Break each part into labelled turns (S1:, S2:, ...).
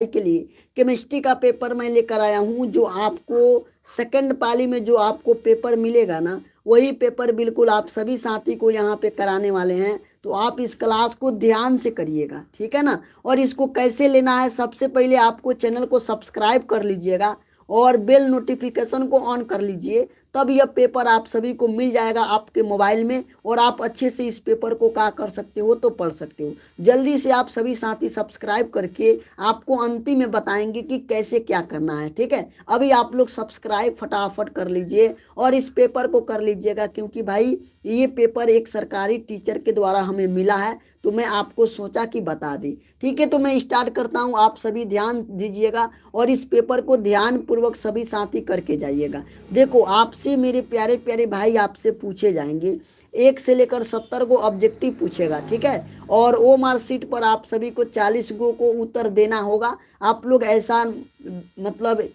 S1: के लिए केमिस्ट्री का पेपर मैं लेकर आया हूँ। जो आपको सेकंड पाली में जो आपको पेपर मिलेगा ना, वही पेपर बिल्कुल आप सभी साथी को यहाँ पे कराने वाले हैं। तो आप इस क्लास को ध्यान से करिएगा, ठीक है ना। और इसको कैसे लेना है, सबसे पहले आपको चैनल को सब्सक्राइब कर लीजिएगा और बेल नोटिफिकेशन को ऑन कर लीजिए, तब यह पेपर आप सभी को मिल जाएगा आपके मोबाइल में और आप अच्छे से इस पेपर को क्या कर सकते हो तो पढ़ सकते हो। जल्दी से आप सभी साथी सब्सक्राइब करके आपको अंतिम में बताएंगे कि कैसे क्या करना है, ठीक है। अभी आप लोग सब्सक्राइब फटाफट कर लीजिए और इस पेपर को कर लीजिएगा, क्योंकि भाई ये पेपर एक सरकारी टीचर के द्वारा हमें मिला है, तो मैं आपको सोचा कि बता दी, ठीक है। तो मैं स्टार्ट करता हूँ, आप सभी ध्यान दीजिएगा और इस पेपर को ध्यान पूर्वक सभी साथी करके जाइएगा। देखो, आपसे मेरे प्यारे प्यारे भाई आपसे पूछे जाएंगे 1 से लेकर 70 को ऑब्जेक्टिव पूछेगा, ठीक है। और ओ मार्कशीट पर आप सभी को 40 को उत्तर देना होगा। आप लोग ऐसा मतलब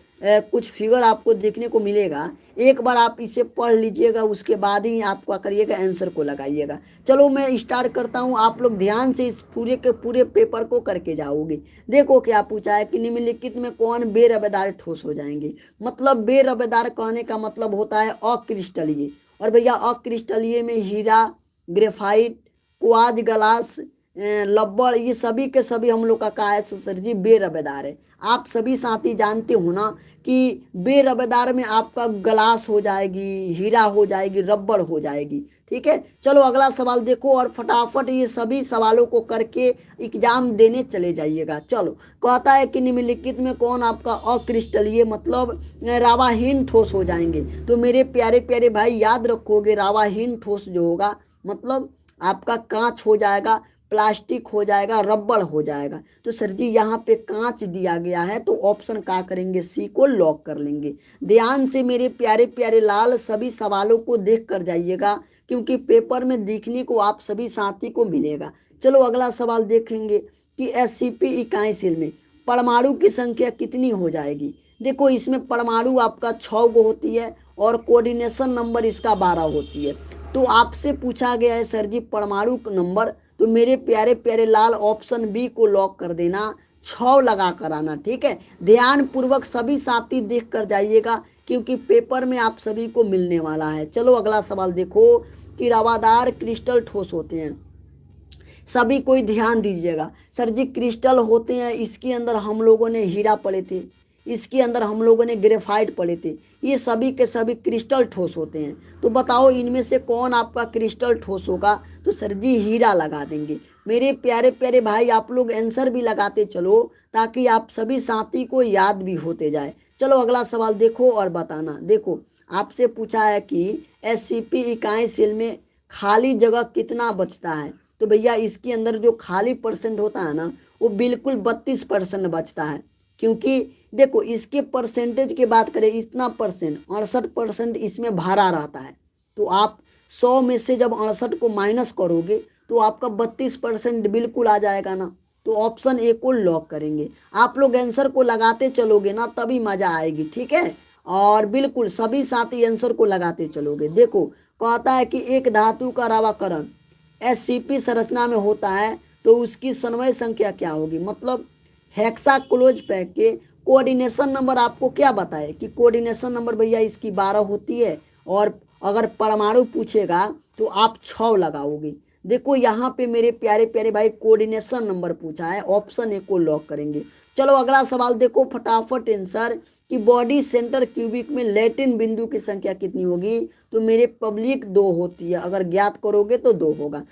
S1: कुछ फिगर आपको देखने को मिलेगा, एक बार आप इसे पढ़ लीजिएगा, उसके बाद ही आप क्या करिएगा, आंसर को लगाइएगा। चलो मैं स्टार्ट करता हूँ, आप लोग ध्यान से इस पूरे के पूरे पेपर को करके जाओगे। देखो क्या पूछा है कि निम्नलिखित में कौन बेरबेदार ठोस हो जाएंगे। मतलब बेरबेदार कहने का मतलब होता है अक्रिस्टलीय। और भैया अक्रिस्टलीय में हीरा, ग्रेफाइट, क्वार्ट्ज ग्लास, लब्बड़, ये सभी के सभी हम लोग का कहा है सर जी बेरबेदार है। आप सभी साथी जानते हो ना कि बेरबेदार में आपका ग्लास हो जाएगी, हीरा हो जाएगी, रबड़ हो जाएगी, ठीक है। चलो अगला सवाल देखो और फटाफट ये सभी सवालों को करके एग्जाम देने चले जाइएगा। चलो कहता है कि निम्नलिखित में कौन आपका अक्रिस्टलीय मतलब रावाहीन ठोस हो जाएंगे। तो मेरे प्यारे प्यारे भाई याद रखोगे, रावाहीन ठोस जो होगा मतलब आपका कांच हो जाएगा, प्लास्टिक हो जाएगा, रबड़ हो जाएगा। तो सर जी यहाँ पे कांच दिया गया है, तो ऑप्शन क्या करेंगे, सी को लॉक कर लेंगे। ध्यान से मेरे प्यारे प्यारे लाल सभी सवालों को देख कर जाइएगा, क्योंकि पेपर में देखने को आप सभी साथी को मिलेगा। चलो अगला सवाल देखेंगे कि एससीपी इकाई सेल में परमाणु की संख्या कितनी हो जाएगी। देखो इसमें परमाणु आपका 6 गो होती है और कोऑर्डिनेशन नंबर इसका 12 होती है। तो आपसे पूछा गया है सर जी परमाणु नंबर, तो मेरे प्यारे प्यारे लाल ऑप्शन बी को लॉक कर देना, 6 लगा कर आना, ठीक है। ध्यान पूर्वक सभी साथी देख कर जाइएगा, क्योंकि पेपर में आप सभी को मिलने वाला है। चलो अगला सवाल देखो कि रवादार क्रिस्टल ठोस होते हैं। सभी कोई ध्यान दीजिएगा, सर जी क्रिस्टल होते हैं, इसके अंदर हम लोगों ने हीरा पढ़े थे, इसके अंदर हम लोगों ने ग्रेफाइट पढ़े थे, ये सभी के सभी क्रिस्टल ठोस होते हैं। तो बताओ इनमें से कौन आपका क्रिस्टल ठोस होगा। तो सर जी हीरा लगा देंगे। मेरे प्यारे प्यारे भाई आप लोग आंसर भी लगाते चलो, ताकि आप सभी साथी को याद भी होते जाए। चलो अगला सवाल देखो और बताना। देखो आपसे पूछा है कि एससीपी इकाई सेल में खाली जगह कितना बचता है। तो भैया इसके अंदर जो खाली परसेंट होता है ना, वो बिल्कुल 32% बचता है। क्योंकि देखो इसके परसेंटेज की बात करें, इतना परसेंट 68% इसमें भरा रहता है। तो आप 100 में से जब 68 को माइनस करोगे तो आपका 32% बिल्कुल आ जाएगा ना। तो ऑप्शन ए को लॉक करेंगे। आप लोग आंसर को लगाते चलोगे ना, तभी मजा आएगी, ठीक है। और बिल्कुल सभी साथी आंसर को लगाते चलोगे। देखो कहता है कि एक धातु का रावाकरण एससीपी संरचना में होता है, तो उसकी समन्वय संख्या क्या होगी। मतलब हेक्साक्लोज पैक के कोऑर्डिनेशन नंबर आपको क्या बताए कि कोऑर्डिनेशन नंबर भैया इसकी 12 होती है, और अगर परमाणु पूछेगा तो आप 6 लगाओगे। देखो यहाँ पे मेरे प्यारे प्यारे भाई कोऑर्डिनेशन नंबर पूछा है, ऑप्शन ए को लॉक करेंगे। चलो अगला सवाल देखो फटाफट आंसर कि बॉडी सेंटर क्यूबिक में लैटिन बिंदु की संख्या कितनी होगी। तो मेरे पब्लिक 2 होती है, अगर ज्ञात करोगे तो 2 होगा।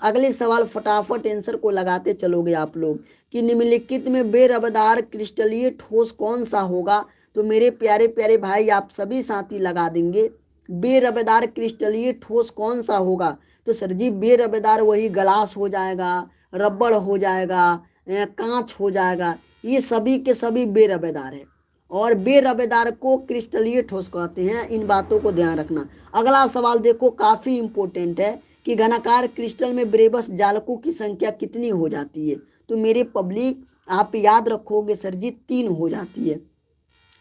S1: अगले सवाल फटाफट आंसर को लगाते चलोगे आप लोग कि निम्नलिखित में बेरबदार क्रिस्टलीय ठोस कौन सा होगा। तो मेरे प्यारे प्यारे भाई आप सभी साथी लगा देंगे, बेरबदार क्रिस्टलीय ठोस कौन सा होगा। तो सर जी बेरबदार वही ग्लास हो जाएगा, रबड़ हो जाएगा, कांच हो जाएगा, ये सभी के सभी बेरबेदार है। और बेरबेदार को क्रिस्टलीय ठोस कहते हैं, इन बातों को ध्यान रखना। अगला सवाल देखो काफ़ी इंपॉर्टेंट है कि घनाकार क्रिस्टल में ब्रेबस जालकों की संख्या कितनी हो जाती है। तो मेरे पब्लिक आप याद रखोगे सर जी 3 हो जाती है,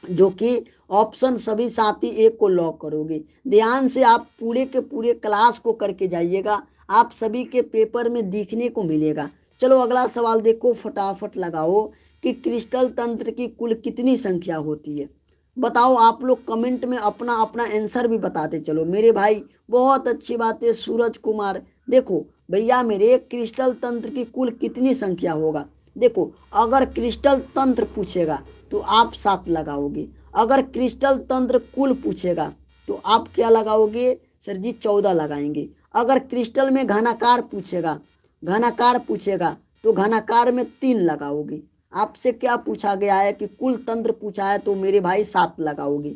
S1: जो कि ऑप्शन सभी साथी एक को लॉक करोगे। ध्यान से आप पूरे के पूरे क्लास को करके जाइएगा, आप सभी के पेपर में दिखने को मिलेगा। चलो अगला सवाल देखो फटाफट लगाओ कि क्रिस्टल तंत्र की कुल कितनी संख्या होती है? बताओ आप लोग कमेंट में अपना अपना आंसर भी बताते चलो मेरे भाई। बहुत अच्छी बात है सूरज कुमार। देखो भैया मेरे, क्रिस्टल तंत्र की कुल कितनी संख्या होगा? देखो अगर क्रिस्टल तंत्र पूछेगा तो आप 7 लगाओगे, अगर क्रिस्टल तंत्र कुल पूछेगा तो आप क्या लगाओगे सर जी? 14 लगाएंगे। अगर क्रिस्टल में घनाकार पूछेगा, घनाकार पूछेगा तो घनाकार में 3 लगाओगे। आपसे क्या पूछा गया है कि कुल तंत्र पूछा है तो मेरे भाई 7 लगाओगे।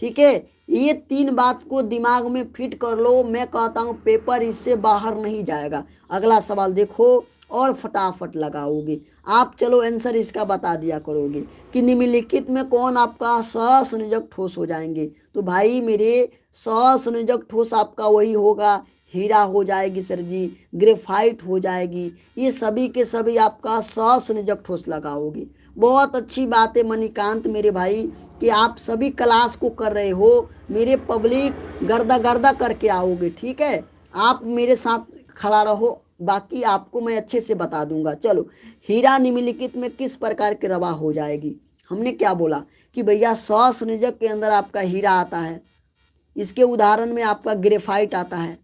S1: ठीक है, ये 3 बात को दिमाग में फिट कर लो। मैं कहता हूँ पेपर इससे बाहर नहीं जाएगा। अगला सवाल देखो और फटाफट लगाओगे आप। चलो आंसर इसका बता दिया करोगे कि निम्नलिखित में कौन आपका सहसंयोजक ठोस हो जाएंगे? तो भाई मेरे, सहसंयोजक ठोस आपका वही होगा, हीरा हो जाएगी सर जी, ग्रेफाइट हो जाएगी, ये सभी के सभी आपका सहसंयोजक ठोस लगाओगे। बहुत अच्छी बात है मणिकांत मेरे भाई कि आप सभी क्लास को कर रहे हो। मेरे पब्लिक गर्दा गर्दा करके आओगे। ठीक है, आप मेरे साथ खड़ा रहो, बाकी आपको मैं अच्छे से बता दूंगा। चलो, हीरा निम्नलिखित में किस प्रकार की रवा हो जाएगी? हमने क्या बोला कि भैया सहसंयोजक के अंदर आपका हीरा आता है, इसके उदाहरण में आपका ग्रेफाइट आता है।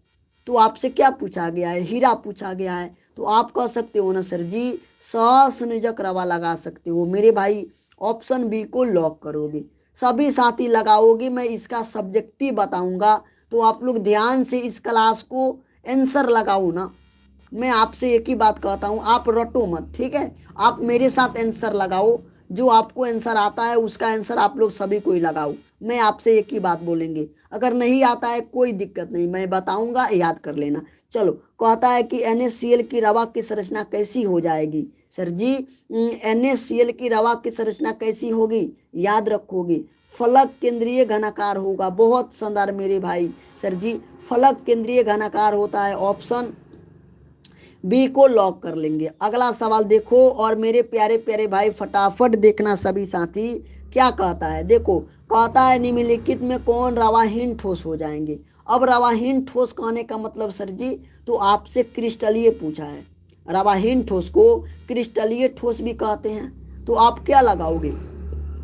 S1: तो आपसे क्या पूछा गया है? हीरा पूछा गया है। तो आप कह सकते हो ना सर जी, सहसंयोजक रवा लगा सकते हो मेरे भाई। ऑप्शन बी को लॉक करोगे, सभी साथी लगाओगे। मैं इसका सब्जेक्टिव बताऊंगा तो आप लोग ध्यान से इस क्लास को आंसर लगाओ ना। मैं आपसे एक ही बात कहता हूँ, आप रटो मत। ठीक है, आप मेरे साथ आंसर लगाओ। जो आपको आंसर आता है उसका आंसर आप लोग सभी को ही लगाओ। मैं आपसे एक ही बात बोलेंगे, अगर नहीं आता है कोई दिक्कत नहीं, मैं बताऊंगा, याद कर लेना। चलो, कहता है कि NaCl की रवा की संरचना कैसी हो जाएगी? सर जी, NaCl की रवा की संरचना कैसी होगी? याद रखोगे, फलक केंद्रीय घनाकार होगा। बहुत शानदार मेरे भाई। सर जी, फलक केंद्रीय घनाकार होता है। ऑप्शन बी को लॉक कर लेंगे। अगला सवाल देखो और मेरे प्यारे प्यारे भाई फटाफट देखना सभी साथी क्या कहता है। देखो, कहता है निम्नलिखित में कौन रवाहीन ठोस हो जाएंगे? अब रवाहीन ठोस कहने का मतलब सर जी, तो आपसे क्रिस्टलीय पूछा है। रवाहीन ठोस को क्रिस्टलीय ठोस भी कहते हैं। तो आप क्या लगाओगे?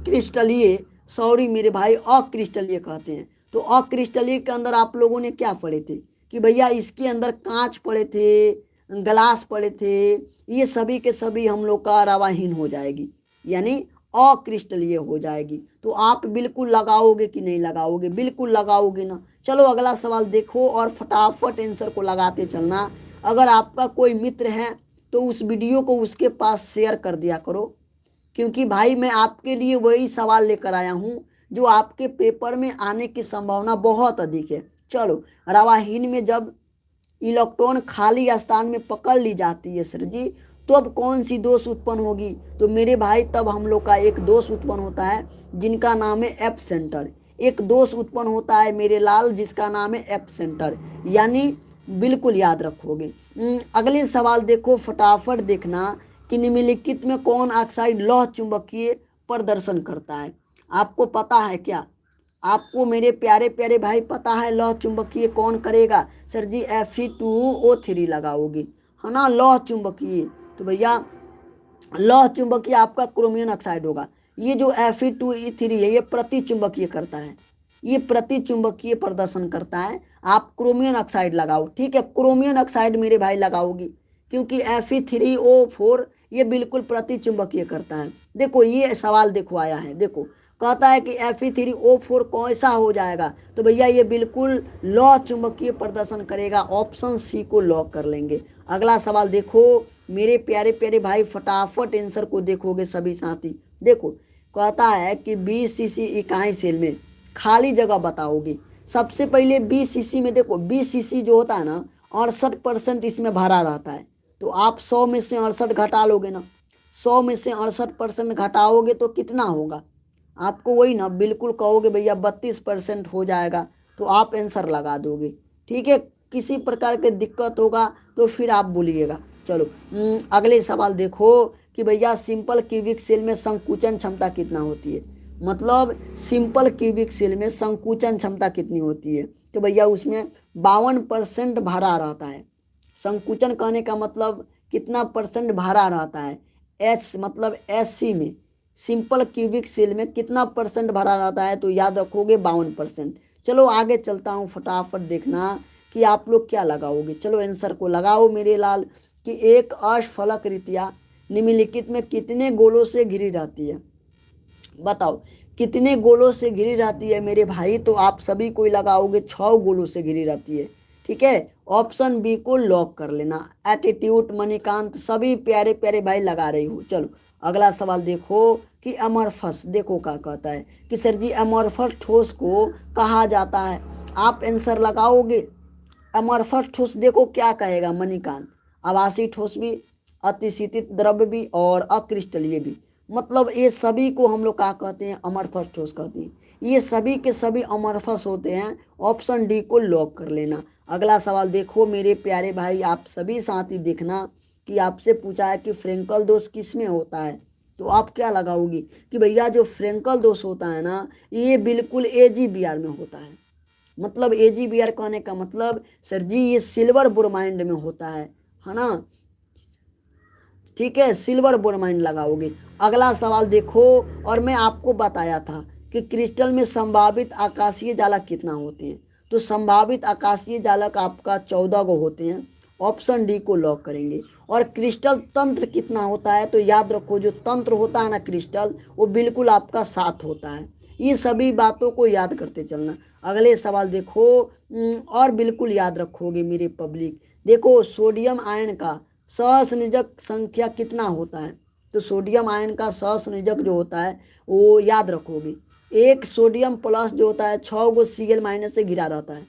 S1: क्रिस्टलीय, सॉरी मेरे भाई, अक्रिस्टलीय कहते हैं। तो अक्रिस्टलीय के अंदर आप लोगों ने क्या पढ़े थे कि भैया इसके अंदर कांच पड़े थे, ग्लास पड़े थे, ये सभी के सभी हम लोग का रवाहीन हो जाएगी, यानी अक्रिस्टलीय हो जाएगी। तो आप बिल्कुल लगाओगे कि नहीं लगाओगे? बिल्कुल लगाओगे ना। चलो अगला सवाल देखो और फटाफट आंसर को लगाते चलना। अगर आपका कोई मित्र है तो उस वीडियो को उसके पास शेयर कर दिया करो, क्योंकि भाई मैं आपके लिए वही सवाल लेकर आया हूँ जो आपके पेपर में आने की संभावना बहुत अधिक है। चलो, रवाहीन में जब इलेक्ट्रॉन खाली स्थान में पकड़ ली जाती है सर जी, तो अब कौन सी दोष उत्पन्न होगी? तो मेरे भाई तब हम लोग का एक दोष उत्पन्न होता है जिनका नाम है एफ सेंटर। एक दोष उत्पन्न होता है मेरे लाल जिसका नाम है एफ सेंटर, यानी बिल्कुल याद रखोगे। अगले सवाल देखो, फटाफट देखना कि निम्नलिखित में कौन ऑक्साइड लौह चुंबकीय प्रदर्शन करता है? आपको पता है क्या? आपको मेरे प्यारे प्यारे भाई पता है लौह चुंबकीय कौन करेगा? सर जी Fe2O3 लगाओगे, है ना, लौह चुंबकीय। तो भैया लौह चुंबकीय आपका क्रोमियम ऑक्साइड होगा। ये जो Fe2E3 है ये प्रति चुंबकीय करता है, ये प्रति चुंबकीय प्रदर्शन करता है। आप क्रोमियम ऑक्साइड लगाओ। ठीक है, क्रोमियम ऑक्साइड मेरे भाई लगाओगी, क्योंकि Fe3O4 ये बिल्कुल प्रति चुंबकीय करता है। देखो ये सवाल देखो आया है, देखो कहता है कि Fe3O4 कैसा हो जाएगा? तो भैया ये बिल्कुल लौह चुंबकीय प्रदर्शन करेगा। ऑप्शन सी को लॉक कर लेंगे। अगला सवाल देखो मेरे प्यारे प्यारे भाई, फटाफट आंसर को देखोगे सभी साथी। देखो, कहता है कि 20 cc इकाई सेल में खाली जगह बताओगे। सबसे पहले 20 cc में देखो, 20 cc जो होता है ना, 68% इसमें भरा रहता है। तो आप 100 में से 68 घटा लोगे ना, 100 में से 68% घटाओगे तो कितना होगा? आपको वही ना बिल्कुल कहोगे भैया 32% हो जाएगा, तो आप आंसर लगा दोगे। ठीक है, किसी प्रकार की दिक्कत होगा तो फिर आप बोलिएगा। चलो अगले सवाल देखो कि भैया सिंपल क्यूबिक सेल में संकुचन क्षमता कितना होती है? मतलब सिंपल क्यूबिक सेल में संकुचन क्षमता कितनी होती है? तो भैया उसमें 52% भरा रहता है। संकुचन कहने का मतलब कितना परसेंट भरा रहता है? एच मतलब SC में, सिंपल क्यूबिक सेल में कितना % भरा रहता है, तो याद रखोगे 52%। चलो आगे चलता हूँ, फटाफट देखना कि आप लोग क्या लगाओगे। चलो आंसर को लगाओ मेरे लाल कि एक अष्टफलक रितिया निम्नलिखित में कितने गोलों से घिरी रहती है। बताओ कितने गोलों से घिरी रहती है मेरे भाई, तो आप सभी कोई लगाओगे 6 गोलों से घिरी रहती है। ठीक है, ऑप्शन बी को लॉक कर लेना। एटीट्यूड, मणिकांत, सभी प्यारे प्यारे भाई लगा रही हो। चलो अगला सवाल देखो कि अमरफस, देखो क्या कहता है कि सर जी अमरफस ठोस को कहा जाता है। आप आंसर लगाओगे अमरफस ठोस, देखो क्या कहेगा मणिकांत, आवासीय ठोस भी, अतिशीतित द्रव्य भी और अक्रिस्टलीय भी। मतलब ये सभी को हम लोग क्या कहते हैं, अमरफस ठोस कहते हैं। ये सभी के सभी अमरफस होते हैं। ऑप्शन डी को लॉक कर लेना। अगला सवाल देखो मेरे प्यारे भाई, आप सभी साथी देखना कि आपसे पूछा है कि फ्रेंकल दोष किस में होता है, तो आप क्या लगाओगी कि भैया जो फ्रेंकल दोष होता है ना, ये बिल्कुल AgBr में होता है। मतलब AgBr कहने का मतलब सर जी ये सिल्वर ब्रोमाइंड में होता है ना। ठीक है, सिल्वर ब्रोमाइंड लगाओगे। अगला सवाल देखो, और मैं आपको बताया था कि क्रिस्टल में संभावित आकाशीय जालक कितना होते हैं, तो संभावित आकाशीय जालक आपका 14 गो होते हैं। ऑप्शन डी को लॉक करेंगे। और क्रिस्टल तंत्र कितना होता है, तो याद रखो जो तंत्र होता है ना क्रिस्टल, वो बिल्कुल आपका 7 होता है। ये सभी बातों को याद करते चलना। अगले सवाल देखो, और बिल्कुल याद रखोगे मेरे पब्लिक। देखो सोडियम आयन का सहसंयोजक संख्या कितना होता है, तो सोडियम आयन का सहसंयोजक जो होता है वो याद रखोगे। एक सोडियम प्लस जो होता है 6 गो Cl- से घिरा रहता है।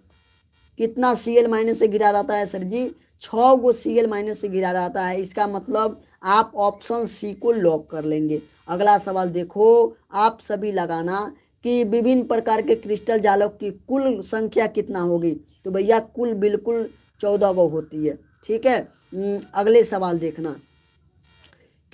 S1: कितना Cl- से घिरा रहता है सर जी, 6 गो Cl- से घिरा रहता है। इसका मतलब आप ऑप्शन सी को लॉक कर लेंगे। अगला सवाल देखो, आप सभी लगाना कि विभिन्न प्रकार के क्रिस्टल जालक की कुल संख्या कितना होगी, तो भैया कुल बिल्कुल 14 गो होती है। ठीक है, अगले सवाल देखना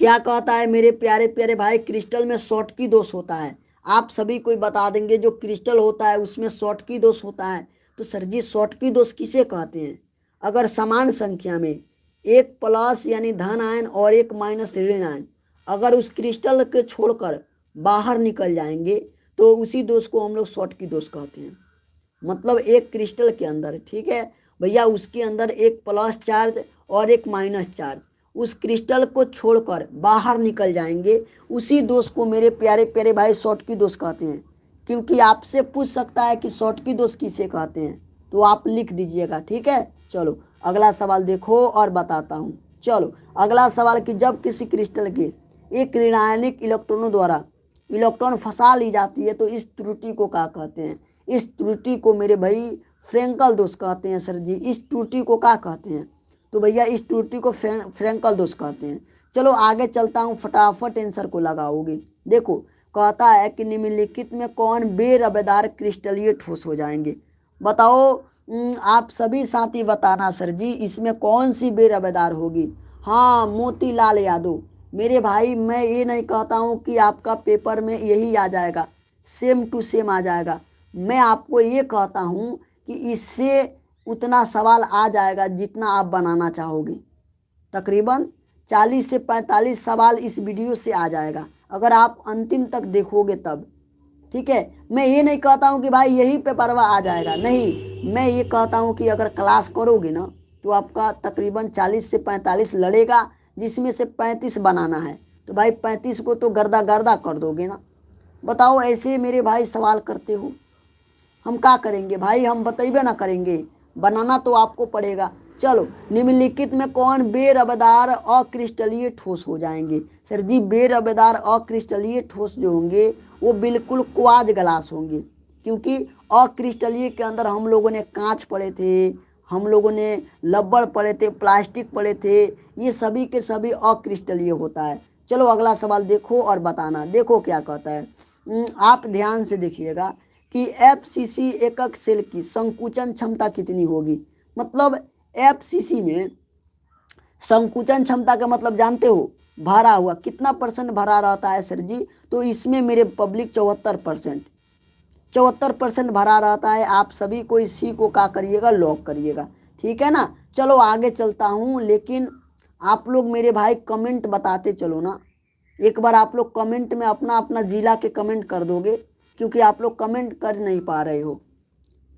S1: क्या कहता है मेरे प्यारे प्यारे भाई, क्रिस्टल में शॉटकी दोष होता है। आप सभी कोई बता देंगे जो क्रिस्टल होता है उसमें शॉटकी दोष होता है, तो सर जी शॉटकी दोष किसे कहते हैं। अगर समान संख्या में एक प्लस यानी धन आयन और एक माइनस ऋण आयन अगर उस क्रिस्टल के छोड़कर बाहर निकल जाएंगे, तो उसी दोष को हम लोग शॉटकी दोष कहते हैं। मतलब एक क्रिस्टल के अंदर, ठीक है भैया, उसके अंदर एक प्लस चार्ज और एक माइनस चार्ज उस क्रिस्टल को छोड़कर बाहर निकल जाएंगे, उसी दोष को मेरे प्यारे प्यारे भाई शॉटकी दोष कहते हैं। क्योंकि आपसे पूछ सकता है कि शॉटकी दोष किसे कहते हैं, तो आप लिख दीजिएगा। ठीक है, चलो अगला सवाल देखो और बताता हूँ। चलो अगला सवाल कि जब किसी क्रिस्टल के एक ऋणायनिक इलेक्ट्रॉनों द्वारा इलेक्ट्रॉन फंसा ली जाती है, तो इस त्रुटि को क्या कहते हैं। इस त्रुटि को मेरे भाई फ्रेंकल दोष कहते हैं। सर जी इस त्रुटि को क्या कहते हैं, तो भैया इस त्रुटि को फ्रेंकल दोष कहते हैं। चलो आगे चलता हूँ, फटाफट आंसर को लगाओगे। देखो कहता है कि निम्नलिखित में कौन बेरबेदार क्रिस्टलीय ठोस हो जाएंगे। बताओ आप सभी साथी बताना सर जी इसमें कौन सी बेरबेदार होगी। हाँ मोतीलाल यादव मेरे भाई, मैं ये नहीं कहता हूँ कि आपका पेपर में यही आ जाएगा, सेम टू सेम आ जाएगा। मैं आपको ये कहता हूँ कि इससे उतना सवाल आ जाएगा जितना आप बनाना चाहोगे। तकरीबन 40 से 45 सवाल इस वीडियो से आ जाएगा अगर आप अंतिम तक देखोगे तब। ठीक है, मैं ये नहीं कहता हूँ कि भाई यही पेपरवा आ जाएगा, नहीं, मैं ये कहता हूँ कि अगर क्लास करोगे ना तो आपका तकरीबन 40 से 45 लड़ेगा, जिसमें से 35 बनाना है, तो भाई 35 को तो गर्दा गर्दा कर दोगे ना। बताओ ऐसे मेरे भाई सवाल करते हो, हम क्या करेंगे भाई, हम बतेबे ना करेंगे, बनाना तो आपको पड़ेगा। चलो निम्नलिखित में कौन बेरबेदार अक्रिस्टलीय ठोस हो जाएंगे। सर जी बेरबेदार अक्रिस्टलीय ठोस जो होंगे वो बिल्कुल क्वाज ग्लास होंगे, क्योंकि अक्रिस्टलीय के अंदर हम लोगों ने कांच पढ़े थे, हम लोगों ने रबड़ पढ़े थे, प्लास्टिक पढ़े थे, ये सभी के सभी अक्रिस्टलीय होता है। चलो अगला सवाल देखो और बताना। देखो क्या कहता है, आप ध्यान से देखिएगा कि FCC एकक सेल की संकुचन क्षमता कितनी होगी। मतलब FCC में संकुचन क्षमता का मतलब जानते हो, भरा हुआ कितना % भरा रहता है सर जी, तो इसमें मेरे पब्लिक 74% भरा रहता है। आप सभी को इसी को क्या करिएगा, लॉक करिएगा। ठीक है ना, चलो आगे चलता हूँ, लेकिन आप लोग मेरे भाई कमेंट बताते चलो ना। एक बार आप लोग कमेंट में अपना अपना जिला के कमेंट कर दोगे, क्योंकि आप लोग कमेंट कर नहीं पा रहे हो।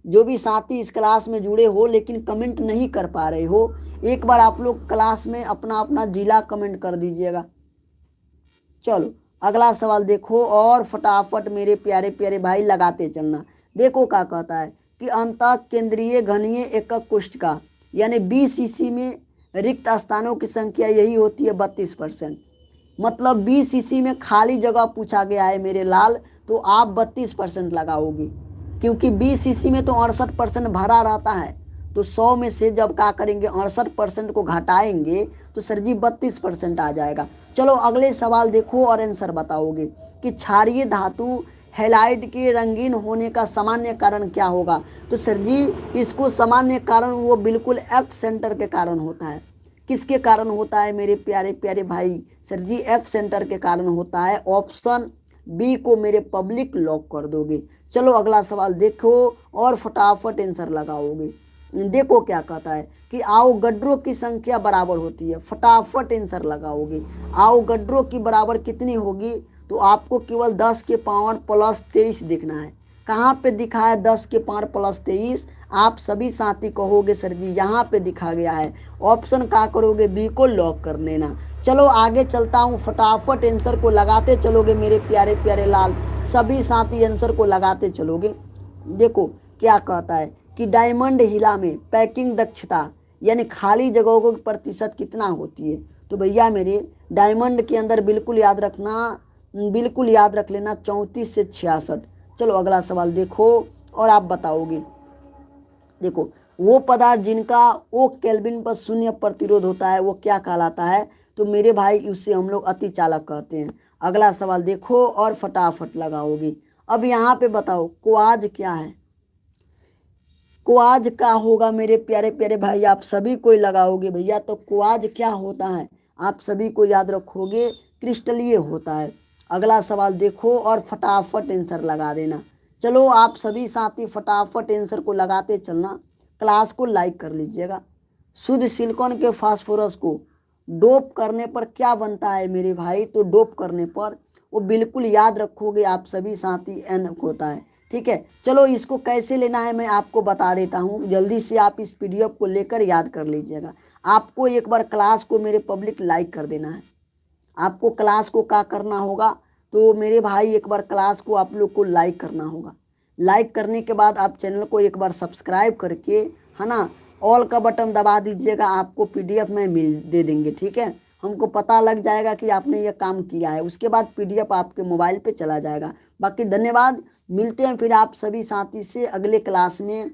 S1: जो भी साथी इस क्लास में जुड़े हो लेकिन कमेंट नहीं कर पा रहे हो, एक बार आप लोग क्लास में अपना अपना जिला कमेंट कर दीजिएगा। चलो अगला सवाल देखो और फटाफट मेरे प्यारे प्यारे भाई लगाते चलना। देखो क्या कहता है कि अंतः केंद्रीय घनीय एकक कोशिका यानी बीसीसी में रिक्त स्थानों की संख्या यही होती है 32%। मतलब बीसीसी में खाली जगह पूछा गया है मेरे लाल, तो आप 32% लगाओगे, क्योंकि बीसीसी में तो 68% भरा रहता है। तो 100 में से जब क्या करेंगे 68% को घटाएंगे तो सर जी 32% आ जाएगा। चलो अगले सवाल देखो और आंसर बताओगे कि क्षारीय धातु हैलाइड के रंगीन होने का सामान्य कारण क्या होगा। तो सर जी इसको सामान्य कारण वो बिल्कुल एफ सेंटर के कारण होता है। किसके कारण होता है मेरे प्यारे प्यारे भाई? सर जी एफ सेंटर के कारण होता है। ऑप्शन बी को मेरे पब्लिक लॉक कर दोगे। चलो अगला सवाल देखो और फटाफट आंसर लगाओगे। देखो क्या कहता है कि आवोगाड्रो की संख्या बराबर होती है। फटाफट आंसर लगाओगे। आवोगाड्रो की बराबर कितनी होगी? तो आपको केवल 10 के पावर प्लस 23 दिखना है। कहाँ पे दिखा है 10 के पावर प्लस 23? आप सभी साथी कहोगे सर जी यहाँ पे दिखा गया है। ऑप्शन क्या करोगे? बी को लॉक कर लेना। चलो आगे चलता हूँ, फटाफट आंसर को लगाते चलोगे मेरे प्यारे प्यारे लाल। सभी साथी आंसर को लगाते चलोगे। देखो क्या कहता है कि डायमंड हिला में पैकिंग दक्षता यानी खाली जगहों की प्रतिशत कितना होती है। तो भैया मेरे डायमंड के अंदर बिल्कुल याद रखना, बिल्कुल याद रख लेना 34 से 66। चलो अगला सवाल देखो और आप बताओगे। देखो वो पदार्थ जिनका ओ केल्विन पर 0 प्रतिरोध होता है वो क्या कहलाता है? तो मेरे भाई उससे हम लोग अति चालक कहते हैं। अगला सवाल देखो और फटाफट लगाओगे। अब यहाँ पे बताओ क्वाज क्या है? क्वाज क्या होगा मेरे प्यारे प्यारे भाई? आप सभी कोई लगाओगे भैया। तो क्वाज क्या होता है आप सभी को याद रखोगे, क्रिस्टलीय होता है। अगला सवाल देखो और फटाफट आंसर लगा देना। चलो आप सभी साथी फटाफट आंसर को लगाते चलना। क्लास को लाइक कर लीजिएगा। शुद्ध सिलिकॉन के फास्फोरस को डोप करने पर क्या बनता है मेरे भाई? तो डोप करने पर वो बिल्कुल याद रखोगे आप सभी साथी एन होता है। ठीक है, चलो इसको कैसे लेना है मैं आपको बता देता हूँ। जल्दी से आप इस पीडीएफ को लेकर याद कर लीजिएगा। आपको एक बार क्लास को मेरे पब्लिक लाइक कर देना है। आपको क्लास को क्या करना होगा? तो मेरे भाई एक बार क्लास को आप लोग को लाइक करना होगा। लाइक करने के बाद आप चैनल को एक बार सब्सक्राइब करके, है ना, ऑल का बटन दबा दीजिएगा। आपको पीडीएफ में दे देंगे। ठीक है, हमको पता लग जाएगा कि आपने ये काम किया है। उसके बाद पीडीएफ आपके मोबाइल पे चला जाएगा। बाकी धन्यवाद, मिलते हैं फिर आप सभी साथी से अगले क्लास में।